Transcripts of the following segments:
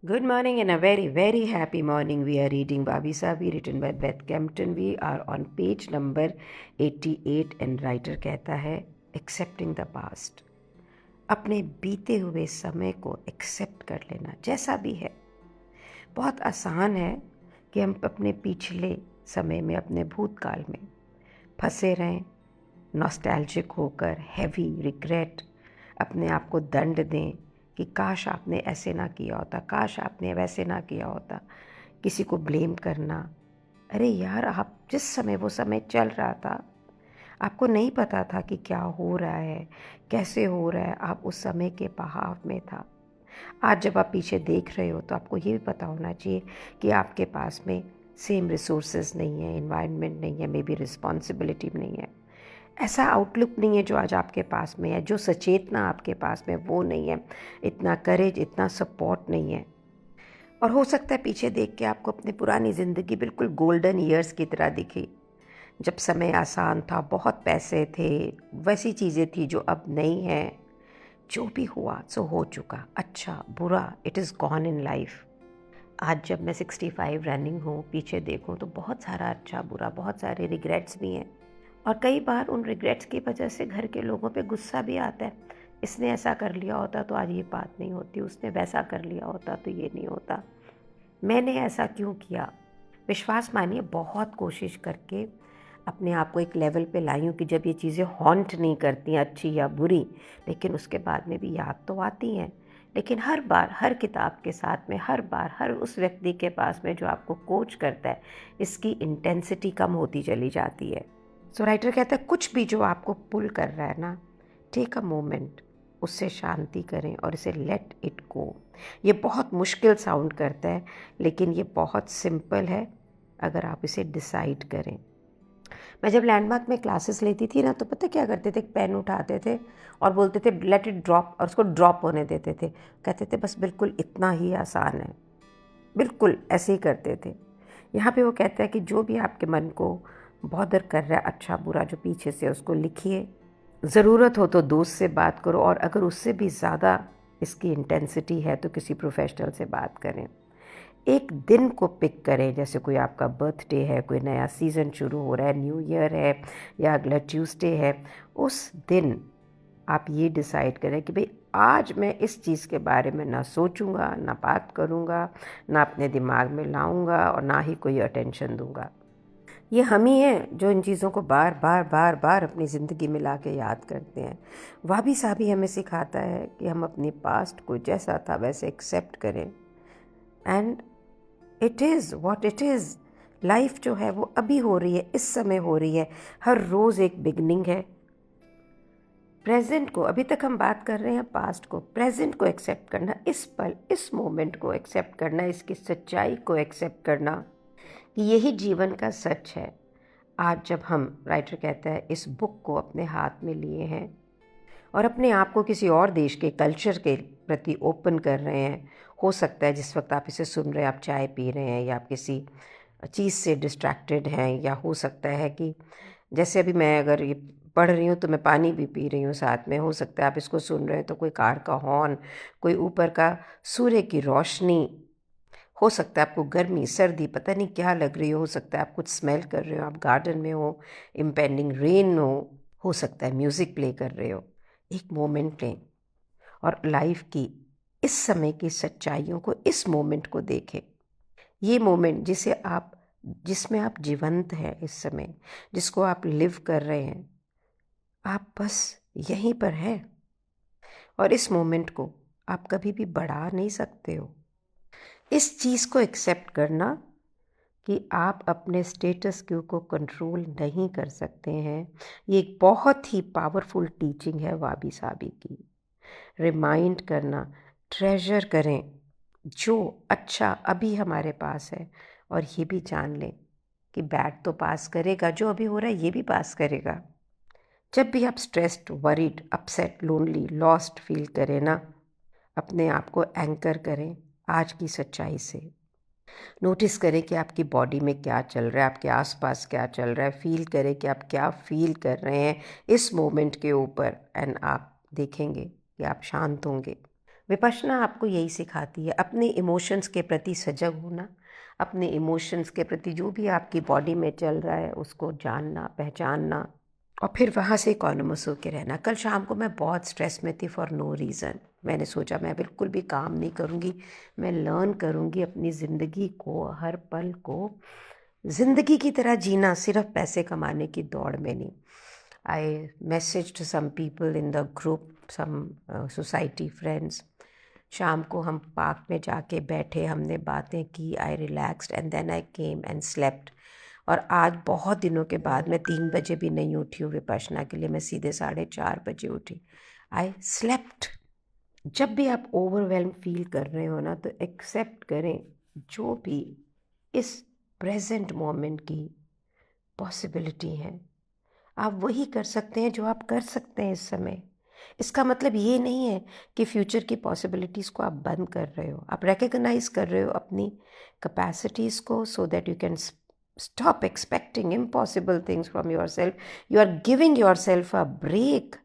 Good morning and a very, very happy morning. We are reading Wabi Sabi written by Beth Kempton. We are on page number 88 and writer कहता है accepting the past. अपने बीते हुए समय को accept कर लेना जैसा भी है। बहुत आसान है कि हम अपने पिछले समय में अपने भूतकाल में फंसे रहें, नॉस्टैल्जिक होकर हैवी रिग्रेट अपने आप को दंड दें कि काश आपने ऐसे ना किया होता, काश आपने वैसे ना किया होता, किसी को ब्लेम करना। अरे यार, आप जिस समय वो समय चल रहा था आपको नहीं पता था कि क्या हो रहा है, कैसे हो रहा है, आप उस समय के बहाव में था। आज जब आप पीछे देख रहे हो तो आपको ये भी पता होना चाहिए कि आपके पास में सेम रिसोर्सेज नहीं है, इन्वायरमेंट नहीं है, मे बी रिस्पॉन्सिबिलिटी नहीं है, ऐसा आउटलुक नहीं है जो आज आपके पास में है, जो सचेतना आपके पास में वो नहीं है, इतना करेज, इतना सपोर्ट नहीं है। और हो सकता है पीछे देख के आपको अपनी पुरानी ज़िंदगी बिल्कुल गोल्डन ईयर्स की तरह दिखी, जब समय आसान था, बहुत पैसे थे, वैसी चीज़ें थी जो अब नहीं हैं। जो भी हुआ सो हो चुका, अच्छा बुरा, it is gone in life. आज जब मैं 65 रनिंग हूँ, पीछे देखूँ तो बहुत सारा अच्छा बुरा, बहुत सारे रिग्रेट्स भी हैं। और कई बार उन रिग्रेट्स की वजह से घर के लोगों पे गुस्सा भी आता है। इसने ऐसा कर लिया होता तो आज ये बात नहीं होती, उसने वैसा कर लिया होता तो ये नहीं होता, मैंने ऐसा क्यों किया। विश्वास मानिए, बहुत कोशिश करके अपने आप को एक लेवल पे लाई हूँ कि जब ये चीज़ें हॉन्ट नहीं करती अच्छी या बुरी, लेकिन उसके बाद में भी याद तो आती हैं। लेकिन हर बार, हर किताब के साथ में, हर बार, हर उस व्यक्ति के पास में जो आपको कोच करता है, इसकी इंटेंसिटी कम होती चली जाती है। सो राइटर कहता है कुछ भी जो आपको पुल कर रहा है ना, टेक अ मोमेंट, उससे शांति करें और इसे लेट इट गो। ये बहुत मुश्किल साउंड करता है, लेकिन ये बहुत सिंपल है अगर आप इसे डिसाइड करें। मैं जब लैंडमार्क में क्लासेस लेती थी ना, तो पता क्या करते थे, पेन उठाते थे और बोलते थे लेट इट ड्रॉप, और उसको ड्रॉप होने देते थे। कहते थे बस बिल्कुल इतना ही आसान है, बिल्कुल ऐसे ही करते थे। यहाँ पे वो कहता है कि जो भी आपके मन को बॉदर कर रहा है, अच्छा बुरा जो पीछे से, उसको लिखिए। ज़रूरत हो तो दोस्त से बात करो, और अगर उससे भी ज़्यादा इसकी इंटेंसिटी है तो किसी प्रोफेशनल से बात करें। एक दिन को पिक करें, जैसे कोई आपका बर्थडे है, कोई नया सीज़न शुरू हो रहा है, न्यू ईयर है या अगला ट्यूसडे है। उस दिन आप ये डिसाइड करें कि भाई आज मैं इस चीज़ के बारे में ना सोचूंगा, ना बात करूंगा, ना अपने दिमाग में लाऊंगा और ना ही कोई अटेंशन दूंगा। ये हम ही हैं जो इन चीज़ों को बार बार बार बार अपनी ज़िंदगी में ला के याद करते हैं। वाबी साहब हमें सिखाता है कि हम अपनी पास्ट को जैसा था वैसे एक्सेप्ट करें, and it is what it is. Life जो है वो अभी हो रही है, इस समय हो रही है, हर रोज़ एक बिगनिंग है। प्रेजेंट को, अभी तक हम बात कर रहे हैं पास्ट को, प्रेजेंट को एक्सेप्ट करना, इस पल, इस मोमेंट को एक्सेप्ट करना, इसकी सच्चाई को एक्सेप्ट करना, यही जीवन का सच है। आज जब हम, राइटर कहता है, इस बुक को अपने हाथ में लिए हैं और अपने आप को किसी और देश के कल्चर के प्रति ओपन कर रहे हैं, हो सकता है जिस वक्त आप इसे सुन रहे हैं आप चाय पी रहे हैं या आप किसी चीज़ से डिस्ट्रैक्टेड हैं, या हो सकता है कि जैसे अभी मैं अगर ये पढ़ रही हूँ तो मैं पानी भी पी रही हूँ साथ में। हो सकता है आप इसको सुन रहे हैं तो कोई कार का हॉर्न, कोई ऊपर का सूर्य की रोशनी, हो सकता है आपको गर्मी सर्दी पता नहीं क्या लग रही हो सकता है आप कुछ स्मेल कर रहे हो, आप गार्डन में हो, इम्पेंडिंग रेन हो सकता है म्यूज़िक प्ले कर रहे हो। एक मोमेंट लें और लाइफ की इस समय की सच्चाइयों को, इस मोमेंट को देखें। ये मोमेंट जिसमें आप जीवंत हैं इस समय, जिसको आप लिव कर रहे हैं, आप बस यहीं पर हैं और इस मोमेंट को आप कभी भी बढ़ा नहीं सकते हो। इस चीज़ को एक्सेप्ट करना कि आप अपने स्टेटस क्यू को कंट्रोल नहीं कर सकते हैं, ये एक बहुत ही पावरफुल टीचिंग है वाबी साबी की। रिमाइंड करना, ट्रेजर करें जो अच्छा अभी हमारे पास है, और ये भी जान लें कि बैड तो पास करेगा, जो अभी हो रहा है ये भी पास करेगा। जब भी आप stressed, worried, upset, lonely, lost feel करें ना, अपने आप को एंकर करें आज की सच्चाई से। नोटिस करें कि आपकी बॉडी में क्या चल रहा है, आपके आसपास क्या चल रहा है, फील करें कि आप क्या फील कर रहे हैं इस मोमेंट के ऊपर, एंड आप देखेंगे कि आप शांत होंगे। विपश्यना आपको यही सिखाती है, अपने इमोशंस के प्रति सजग होना, अपने इमोशंस के प्रति जो भी आपकी बॉडी में चल रहा है उसको जानना, पहचानना और फिर वहाँ से इकोनोमस होके रहना। कल शाम को मैं बहुत स्ट्रेस में थी फॉर नो रीज़न। मैंने सोचा मैं बिल्कुल भी काम नहीं करूँगी, मैं लर्न करूँगी अपनी ज़िंदगी को, हर पल को ज़िंदगी की तरह जीना, सिर्फ पैसे कमाने की दौड़ में नहीं। I messaged some people in the group, some society friends. शाम को हम पार्क में जाके बैठे, हमने बातें की, I relaxed and then I came and slept. और आज बहुत दिनों के बाद मैं 3 बजे भी नहीं उठी हूँ विपश्यना के लिए, मैं सीधे 4:30 बजे उठी। I slept. जब भी आप ओवरवेल्म फील कर रहे हो ना, तो एक्सेप्ट करें जो भी इस प्रेजेंट मोमेंट की पॉसिबिलिटी है। आप वही कर सकते हैं जो आप कर सकते हैं इस समय। इसका मतलब ये नहीं है कि फ्यूचर की पॉसिबिलिटीज़ को आप बंद कर रहे हो, आप रिकग्नाइज कर रहे हो अपनी कैपेसिटीज़ को, so that you can stop expecting impossible things from yourself. You are giving yourself a break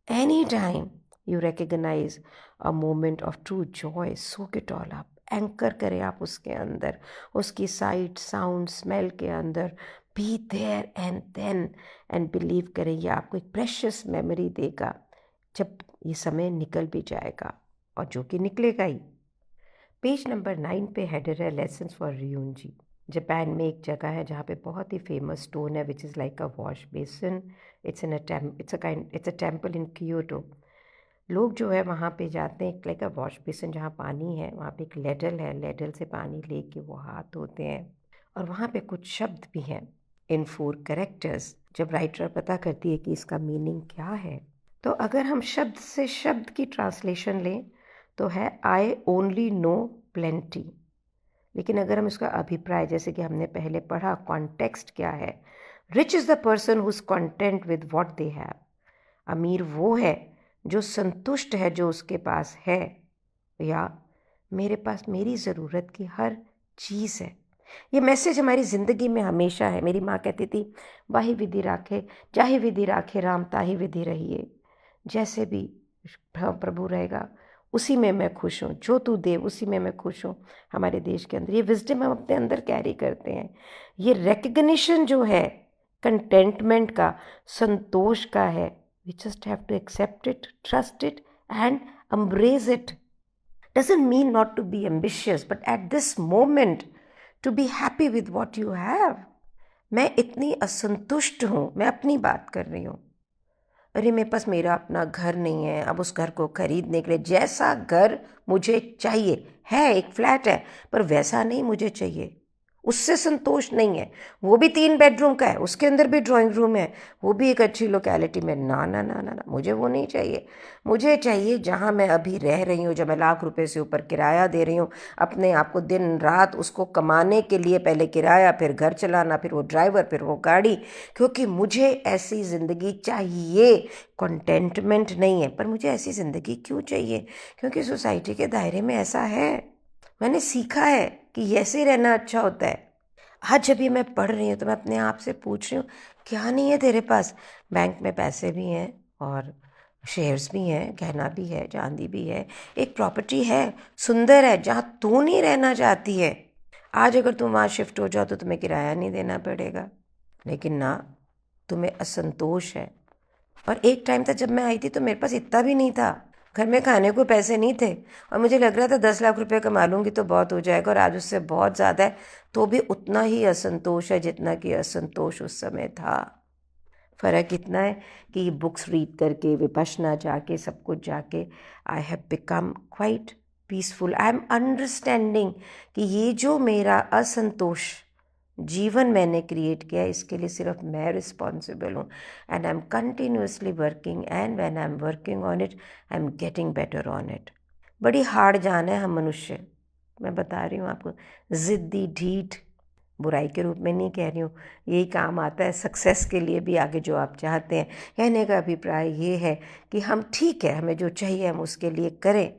anytime you recognize a moment of true joy. Soak it all up. Anchor करें आप उसके अंदर, उसकी साइट, साउंड, स्मेल के अंदर। Be there and then, and believe करें ये आपको एक प्रेशियस मेमोरी देगा जब ये समय निकल भी जाएगा, और जो कि निकलेगा ही। पेज नंबर 9 पे हेडर है लेसन्स फॉर रियूनजी। जापान में एक जगह है जहाँ पे बहुत ही फेमस स्टोन है which is like a wash basin. It's a temple in Kyoto. लोग जो है वहाँ पे जाते हैं, लाइक अ वॉश बेसिन जहाँ पानी है, वहाँ पे एक लेडल है, लेडल से पानी लेके वो हाथ धोते हैं। और वहाँ पे कुछ शब्द भी हैं इन 4 कैरेक्टर्स। जब राइटर पता करती है कि इसका मीनिंग क्या है, तो अगर हम शब्द से शब्द की ट्रांसलेशन लें तो है आई ओनली नो प्लेंटी। लेकिन अगर हम इसका अभिप्राय, जैसे कि हमने पहले पढ़ा, कॉन्टेक्स्ट क्या है, rich is the person who is content with what they have. अमीर वो है जो संतुष्ट है जो उसके पास है, या मेरे पास मेरी ज़रूरत की हर चीज़ है। ये मैसेज हमारी ज़िंदगी में हमेशा है। मेरी माँ कहती थी, वाही विधि राखे जाहि विधि राखे राम ताहि विधि रहिए। जैसे भी प्रभु रहेगा उसी में मैं खुश हूँ, जो तू दे उसी में मैं खुश हूँ। हमारे देश के अंदर ये विजडम हम अपने अंदर कैरी करते हैं। ये रिकग्निशन जो है कंटेंटमेंट का, संतोष का है, we just have to accept it, trust it and embrace it. Doesn't mean not to be ambitious, but at this moment to be happy with what you have. मैं इतनी असंतुष्ट हूँ, मैं अपनी बात कर रही हूँ। अरे मेरे पास मेरा अपना घर नहीं है, अब उस घर को खरीदने के लिए जैसा घर मुझे चाहिए है, एक फ्लैट है, पर वैसा नहीं मुझे चाहिए, उससे संतोष नहीं है। वो भी 3 बेडरूम का है, उसके अंदर भी ड्राइंग रूम है, वो भी एक अच्छी लोकेलिटी में। ना ना ना ना ना, मुझे वो नहीं चाहिए। मुझे चाहिए जहाँ मैं अभी रह रही हूँ, जब मैं लाख रुपए से ऊपर किराया दे रही हूँ, अपने आप को दिन रात उसको कमाने के लिए, पहले किराया, फिर घर चलाना, फिर वो ड्राइवर, फिर वो गाड़ी, क्योंकि मुझे ऐसी ज़िंदगी चाहिए। कंटेंटमेंट नहीं है, पर मुझे ऐसी ज़िंदगी क्यों चाहिए? क्योंकि सोसाइटी के दायरे में ऐसा है, मैंने सीखा है कि ऐसे ही रहना अच्छा होता है। आज जब ये मैं पढ़ रही हूँ तो मैं अपने आप से पूछ रही हूँ, क्या नहीं है तेरे पास? बैंक में पैसे भी हैं और शेयर्स भी हैं, गहना भी है, चांदी भी है, एक प्रॉपर्टी है, सुंदर है, जहाँ तू नहीं रहना चाहती है। आज अगर तुम वहाँ शिफ्ट हो जाओ तो तुम्हें किराया नहीं देना पड़ेगा, लेकिन ना, तुम्हें असंतोष है। और एक टाइम था जब मैं आई थी तो मेरे पास इतना भी नहीं था, घर में खाने को पैसे नहीं थे, और मुझे लग रहा था 10 लाख रुपए कमा लूँगी तो बहुत हो जाएगा, और आज उससे बहुत ज़्यादा है, तो भी उतना ही असंतोष है जितना कि असंतोष उस समय था। फ़र्क इतना है कि बुक्स रीड करके, विपश्यना जाके, सब कुछ जाके, I have become quite peaceful. I am understanding कि ये जो मेरा असंतोष जीवन मैंने क्रिएट किया, इसके लिए सिर्फ मैं रिस्पॉन्सिबल हूँ। And I am continuously working, and when I am working on it, I am getting better on it. बड़ी हार्ड जान है हम मनुष्य, मैं बता रही हूँ आपको। ज़िद्दी, ढीठ, बुराई के रूप में नहीं कह रही हूँ, यही काम आता है सक्सेस के लिए भी, आगे जो आप चाहते हैं। कहने का अभिप्राय ये है कि हम ठीक है, हमें जो चाहिए हम उसके लिए करें,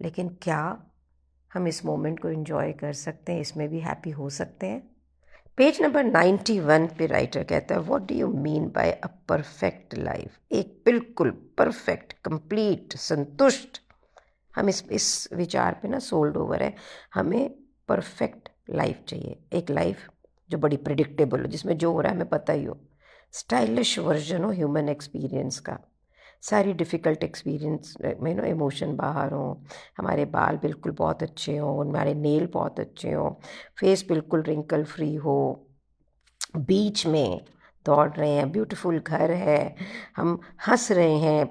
लेकिन क्या हम इस मोमेंट को एंजॉय कर सकते हैं, इसमें भी हैप्पी हो सकते हैं? पेज नंबर 91 पे राइटर कहता है, what do you mean by a perfect life? एक बिल्कुल परफेक्ट, कंप्लीट, संतुष्ट हम इस विचार पे ना सोल्ड ओवर है। हमें परफेक्ट लाइफ चाहिए, एक लाइफ जो बड़ी प्रिडिक्टेबल हो, जिसमें जो हो रहा है हमें पता ही हो, स्टाइलिश वर्जन हो ह्यूमन एक्सपीरियंस का, सारी डिफ़िकल्ट एक्सपीरियंस में नो इमोशन बाहर हो, हमारे बाल बिल्कुल बहुत अच्छे हों, हमारे नेल बहुत अच्छे हों, फेस बिल्कुल रिंकल फ्री हो, बीच में दौड़ रहे हैं, ब्यूटीफुल घर है, हम हंस रहे हैं,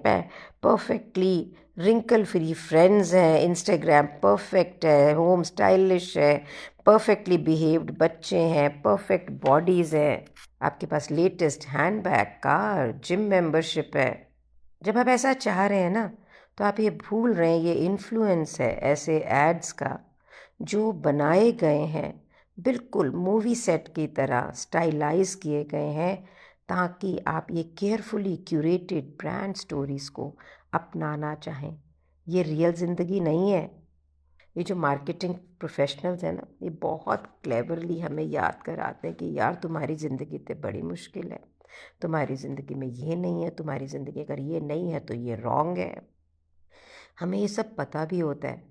परफेक्टली रिंकल फ्री फ्रेंड्स हैं, इंस्टाग्राम परफेक्ट है, होम स्टाइलिश है, परफेक्टली बिहेव्ड बच्चे हैं, परफेक्ट बॉडीज़ हैं, आपके पास latest handbag, car, gym membership है। जब आप ऐसा चाह रहे हैं ना, तो आप ये भूल रहे हैं ये इन्फ्लुएंस है ऐसे एड्स का जो बनाए गए हैं बिल्कुल मूवी सेट की तरह, स्टाइलाइज किए गए हैं ताकि आप ये केयरफुली क्यूरेटेड ब्रांड स्टोरीज़ को अपनाना चाहें। ये रियल ज़िंदगी नहीं है। ये जो मार्केटिंग प्रोफेशनल्स हैं ना, ये बहुत क्लेवरली हमें याद कराते हैं कि यार तुम्हारी ज़िंदगी तो बड़ी मुश्किल है, तुम्हारी ज़िंदगी में ये नहीं है, तुम्हारी ज़िंदगी अगर ये नहीं है तो ये रॉन्ग है। हमें ये सब पता भी होता है,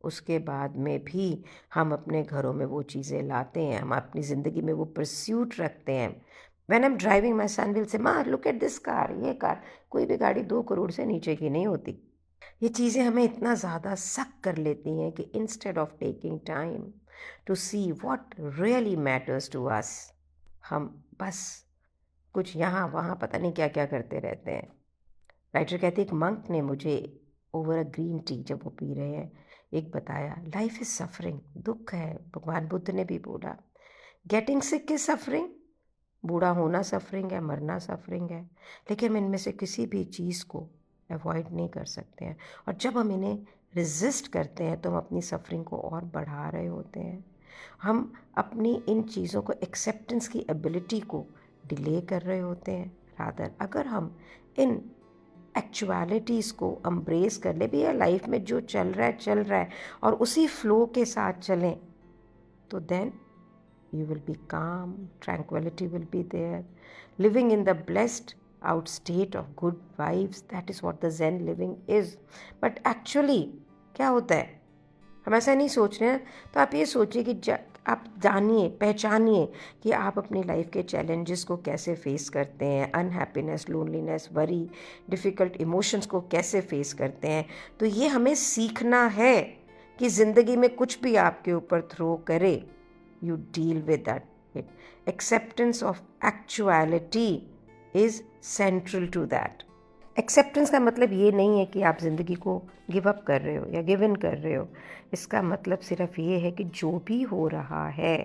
उसके बाद में भी हम अपने घरों में वो चीज़ें लाते हैं, हम अपनी ज़िंदगी में वो परस्यूट रखते हैं। When I am driving my son will say माँ लुक एट दिस कार, ये कार, कोई भी गाड़ी 2 करोड़ से नीचे की नहीं होती। ये चीज़ें हमें इतना ज़्यादा सक कर लेती हैं कि instead of taking time to see what really matters to us, हम बस कुछ यहाँ वहाँ पता नहीं क्या क्या करते रहते हैं। राइटर कहते एक मंक ने मुझे ओवर अ ग्रीन टी, जब वो पी रहे हैं, एक बताया लाइफ इज़ सफरिंग, दुख है। भगवान बुद्ध ने भी बोला गेटिंग सिक इज़ सफरिंग, बूढ़ा होना सफरिंग है, मरना सफरिंग है, लेकिन हम इनमें से किसी भी चीज़ को अवॉइड नहीं कर सकते हैं। और जब हम इन्हें रेजिस्ट करते हैं तो हम अपनी सफरिंग को और बढ़ा रहे होते हैं। हम अपनी इन चीज़ों को एक्सेप्टेंस की एबिलिटी को डिले कर रहे होते हैं। रादर अगर हम इन एक्चुअलिटीज़ को एम्ब्रेस कर ले, भैया लाइफ में जो चल रहा है और उसी फ्लो के साथ चलें, तो then you will be calm, tranquility will be there, living in the blessed out state of good vibes. That is what the Zen living is. But actually क्या होता है, हम ऐसा नहीं सोच रहे हैं। तो आप ये सोचिए कि आप जानिए, पहचानिए कि आप अपनी लाइफ के चैलेंजेस को कैसे फेस करते हैं, unhappiness, loneliness, worry, difficult emotions को कैसे फेस करते हैं। तो ये हमें सीखना है कि ज़िंदगी में कुछ भी आपके ऊपर थ्रो करे, you deal with that. Acceptance of actuality is central to that. Acceptance का मतलब ये नहीं है कि आप ज़िंदगी को गिव अप कर रहे हो या गिव इन कर रहे हो। इसका मतलब सिर्फ ये है कि जो भी हो रहा है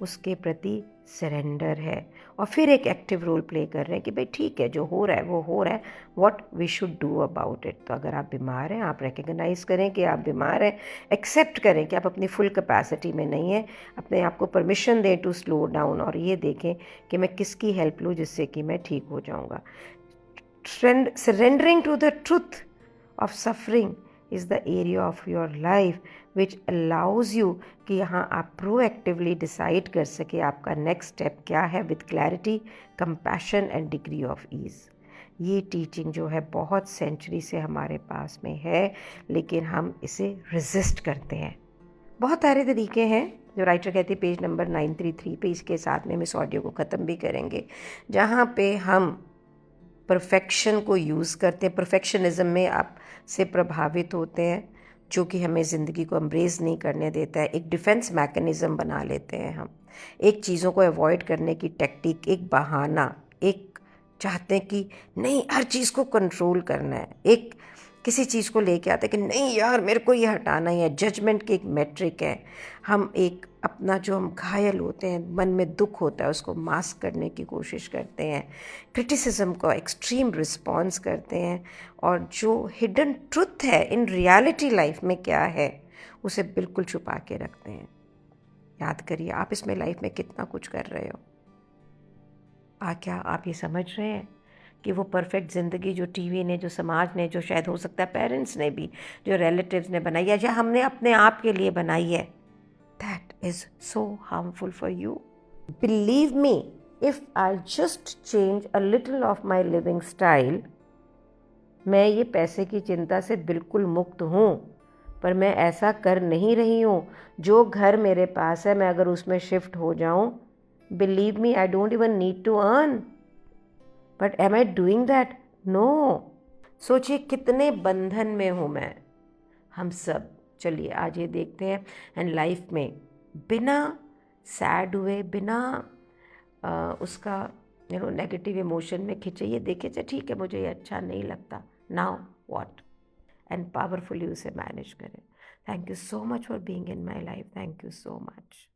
उसके प्रति सरेंडर है, और फिर एक एक्टिव रोल प्ले कर रहे हैं कि भाई ठीक है, जो हो रहा है वो हो रहा है, what we should do about it. तो अगर आप बीमार हैं, आप रिकग्नाइज़ करें कि आप बीमार हैं, एक्सेप्ट करें कि आप अपनी फुल कैपेसिटी में नहीं हैं, अपने आप को परमिशन दें टू स्लो डाउन, और ये देखें कि मैं किसकी हेल्प लूँ जिससे कि मैं ठीक हो जाऊँगा। Surrendering to the truth of suffering is the area of your life which allows you कि यहाँ आप proactively decide कर सके आपका next step क्या है, with clarity, compassion and degree of ease. ये टीचिंग जो है बहुत सेंचुरी से हमारे पास में है, लेकिन हम इसे resist करते हैं। बहुत सारे तरीके हैं जो राइटर कहती है, पेज नंबर 933 पे, इसके साथ में हम इस ऑडियो को ख़त्म भी करेंगे, जहाँ पे हम परफेक्शन को यूज़ करते हैं, परफेक्शनिज्म में आप से प्रभावित होते हैं, जो कि हमें ज़िंदगी को एम्ब्रेस नहीं करने देता है। एक डिफेंस मैकेनिज़्म बना लेते हैं हम, एक चीज़ों को अवॉइड करने की टेक्निक, एक बहाना, एक चाहते हैं कि नहीं हर चीज़ को कंट्रोल करना है, एक किसी चीज़ को लेके आते हैं कि नहीं यार मेरे को ये हटाना ही है, जजमेंट की एक मेट्रिक है। हम एक अपना जो हम घायल होते हैं, मन में दुख होता है, उसको मास्क करने की कोशिश करते हैं, क्रिटिसिज्म को एक्सट्रीम रिस्पॉन्स करते हैं, और जो हिडन ट्रुथ है इन रियलिटी लाइफ में क्या है उसे बिल्कुल छुपा के रखते हैं। याद करिए आप इसमें लाइफ में कितना कुछ कर रहे हो। क्या आप ये समझ रहे हैं कि वो परफेक्ट ज़िंदगी जो टीवी ने, जो समाज ने, जो शायद हो सकता है पेरेंट्स ने भी, जो रिलेटिव्स ने बनाई है, या हमने अपने आप के लिए बनाई है, that is so harmful for you. Believe me, if I just change a little of my living style, मैं ये पैसे की चिंता से बिल्कुल मुक्त हूँ। पर मैं ऐसा कर नहीं रही हूँ। जो घर मेरे पास है मैं अगर उसमें शिफ्ट हो जाऊँ, believe me I don't even need to earn, but am I doing that? No. सोचिए कितने बंधन में हूँ मैं, हम सब। चलिए आज ये देखते हैं एंड लाइफ में बिना सैड हुए, बिना उसका नेगेटिव इमोशन में खिंचे, ये देखे चे ठीक है मुझे ये अच्छा नहीं लगता, नाउ व्हाट, एंड पावरफुली उसे मैनेज करें। Thank you so much for being in my life, thank you so much.